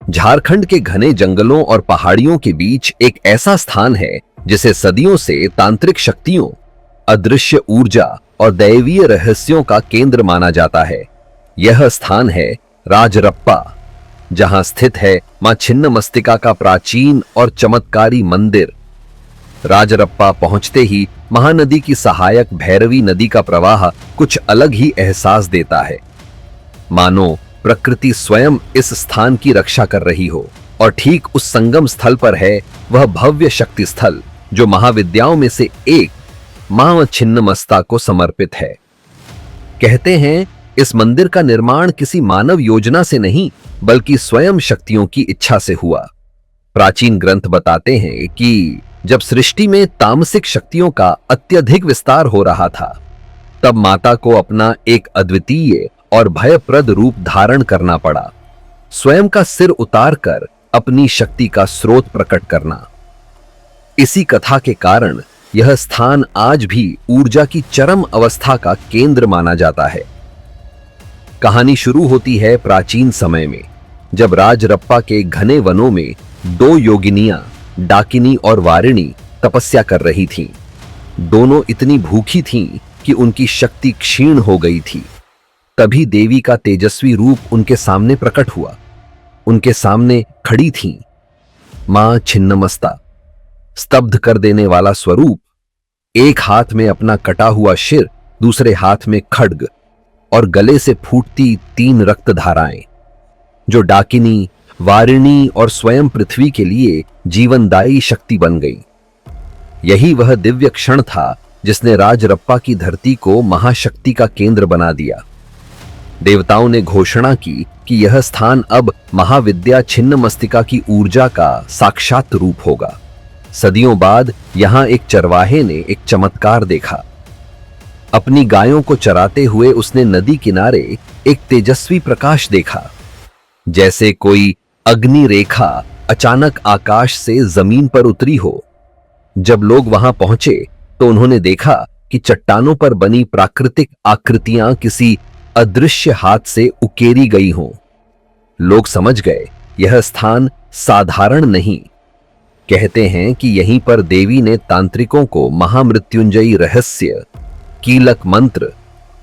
झारखंड के घने जंगलों और पहाड़ियों के बीच एक ऐसा स्थान है जिसे सदियों से तांत्रिक शक्तियों, अदृश्य ऊर्जा और दैवीय रहस्यों का केंद्र माना जाता है। यह स्थान है राजरप्पा, जहां स्थित है मां छिन्नमस्तिका का प्राचीन और चमत्कारी मंदिर। राजरप्पा पहुंचते ही महानदी की सहायक भैरवी नदी का प्रवाह कुछ अलग ही एहसास देता है, मानो प्रकृति स्वयं इस स्थान की रक्षा कर रही हो। और ठीक उस संगम स्थल पर है वह भव्य शक्ति स्थल जो महाविद्याओं में से एक मां छिन्नमस्ता को समर्पित है। कहते हैं इस मंदिर का निर्माण किसी मानव योजना से नहीं बल्कि स्वयं शक्तियों की इच्छा से हुआ। प्राचीन ग्रंथ बताते हैं कि जब सृष्टि में तामसिक शक्तियों का अत्यधिक विस्तार हो रहा था, तब माता को अपना एक अद्वितीय और भयप्रद रूप धारण करना पड़ा, स्वयं का सिर उतारकर अपनी शक्ति का स्रोत प्रकट करना। इसी कथा के कारण यह स्थान आज भी ऊर्जा की चरम अवस्था का केंद्र माना जाता है। कहानी शुरू होती है प्राचीन समय में, जब राजरप्पा के घने वनों में दो योगिनियां डाकिनी और वारिणी तपस्या कर रही थीं। दोनों इतनी भूखी थीं कि उनकी शक्ति क्षीण हो गई थी। तभी देवी का तेजस्वी रूप उनके सामने प्रकट हुआ। उनके सामने खड़ी थीं मां छिन्नमस्ता, स्तब्ध कर देने वाला स्वरूप, एक हाथ में अपना कटा हुआ सिर, दूसरे हाथ में खड्ग और गले से फूटती 3 रक्त धाराएं, जो डाकिनी, वारिणी और स्वयं पृथ्वी के लिए जीवनदायी शक्ति बन गई। यही वह दिव्य क्षण था जिसने राजरप्पा की धरती को महाशक्ति का केंद्र बना दिया। देवताओं ने घोषणा की कि यह स्थान अब महाविद्या छिन्नमस्तिका की ऊर्जा का साक्षात रूप होगा। सदियों बाद यहां एक चरवाहे ने एक चमत्कार देखा। अपनी गायों को चराते हुए उसने नदी किनारे एक तेजस्वी प्रकाश देखा, जैसे कोई अग्नि रेखा अचानक आकाश से जमीन पर उतरी हो। जब लोग वहां पहुंचे तो उन्होंने देखा कि चट्टानों पर बनी प्राकृतिक आकृतियां किसी अदृश्य हाथ से उकेरी गई हों। लोग समझ गए यह स्थान साधारण नहीं। कहते हैं कि यहीं पर देवी ने तांत्रिकों को महामृत्युंजयी रहस्य, कीलक मंत्र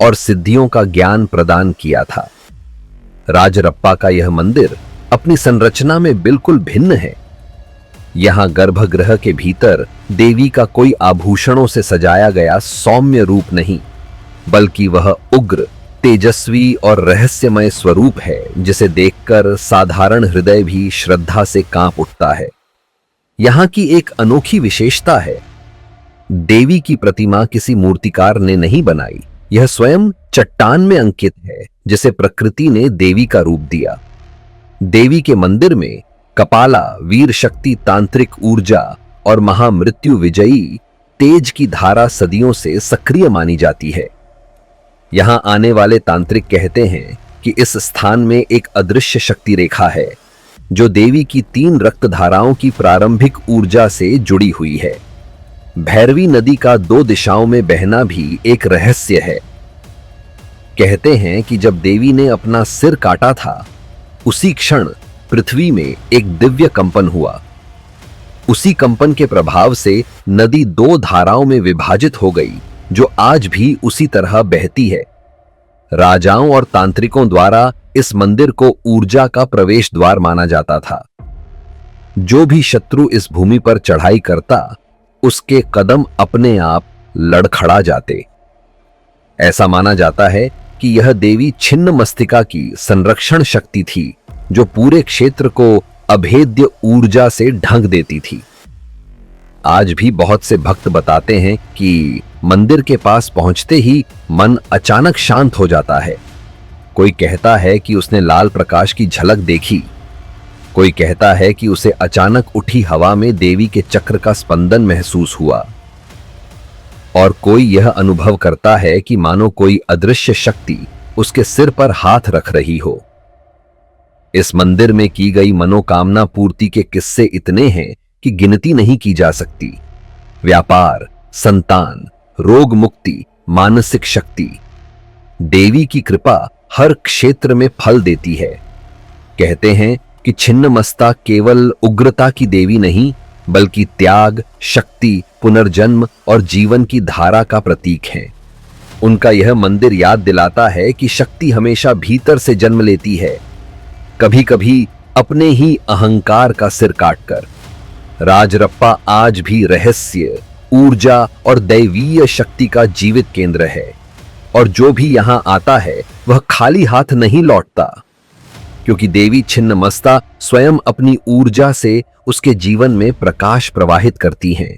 और सिद्धियों का ज्ञान प्रदान किया था। राजरप्पा का यह मंदिर अपनी संरचना में बिल्कुल भिन्न है। यहां गर्भगृह के भीतर देवी का कोई आभूषणों से सजाया गया सौम्य रूप नहीं, बल्कि वह उग्र, तेजस्वी और रहस्यमय स्वरूप है जिसे देखकर साधारण हृदय भी श्रद्धा से कांप उठता है। यहां की एक अनोखी विशेषता है, देवी की प्रतिमा किसी मूर्तिकार ने नहीं बनाई, यह स्वयं चट्टान में अंकित है जिसे प्रकृति ने देवी का रूप दिया। देवी के मंदिर में कपाला, वीर शक्ति, तांत्रिक ऊर्जा और महामृत्यु विजयी तेज की धारा सदियों से सक्रिय मानी जाती है। यहां आने वाले तांत्रिक कहते हैं कि इस स्थान में एक अदृश्य शक्ति रेखा है जो देवी की 3 रक्त धाराओं की प्रारंभिक ऊर्जा से जुड़ी हुई है। भैरवी नदी का 2 दिशाओं में बहना भी एक रहस्य है। कहते हैं कि जब देवी ने अपना सिर काटा था, उसी क्षण पृथ्वी में एक दिव्य कंपन हुआ। उसी कंपन के प्रभाव से नदी 2 धाराओं में विभाजित हो गई, जो आज भी उसी तरह बहती है। राजाओं और तांत्रिकों द्वारा इस मंदिर को ऊर्जा का प्रवेश द्वार माना जाता था। जो भी शत्रु इस भूमि पर चढ़ाई करता, उसके कदम अपने आप लड़खड़ा जाते। ऐसा माना जाता है कि यह देवी छिन्नमस्तिका की संरक्षण शक्ति थी जो पूरे क्षेत्र को अभेद्य ऊर्जा से ढक देती थी। आज भी बहुत से भक्त बताते हैं कि मंदिर के पास पहुंचते ही मन अचानक शांत हो जाता है। कोई कहता है कि उसने लाल प्रकाश की झलक देखी, कोई कहता है कि उसे अचानक उठी हवा में देवी के चक्र का स्पंदन महसूस हुआ, और कोई यह अनुभव करता है कि मानो कोई अदृश्य शक्ति उसके सिर पर हाथ रख रही हो। इस मंदिर में की गई मनोकामना पूर्ति के किस्से इतने हैं कि गिनती नहीं की जा सकती। व्यापार, संतान, रोग मुक्ति, मानसिक शक्ति, देवी की कृपा हर क्षेत्र में फल देती है। कहते हैं कि छिन्नमस्ता केवल उग्रता की देवी नहीं, बल्कि त्याग, शक्ति, पुनर्जन्म और जीवन की धारा का प्रतीक है। उनका यह मंदिर याद दिलाता है कि शक्ति हमेशा भीतर से जन्म लेती है, कभी कभी अपने ही अहंकार का सिर काटकर। राजरप्पा आज भी रहस्य, ऊर्जा और दैवीय शक्ति का जीवित केंद्र है, और जो भी यहां आता है वह खाली हाथ नहीं लौटता, क्योंकि देवी छिन्नमस्ता स्वयं अपनी ऊर्जा से उसके जीवन में प्रकाश प्रवाहित करती हैं।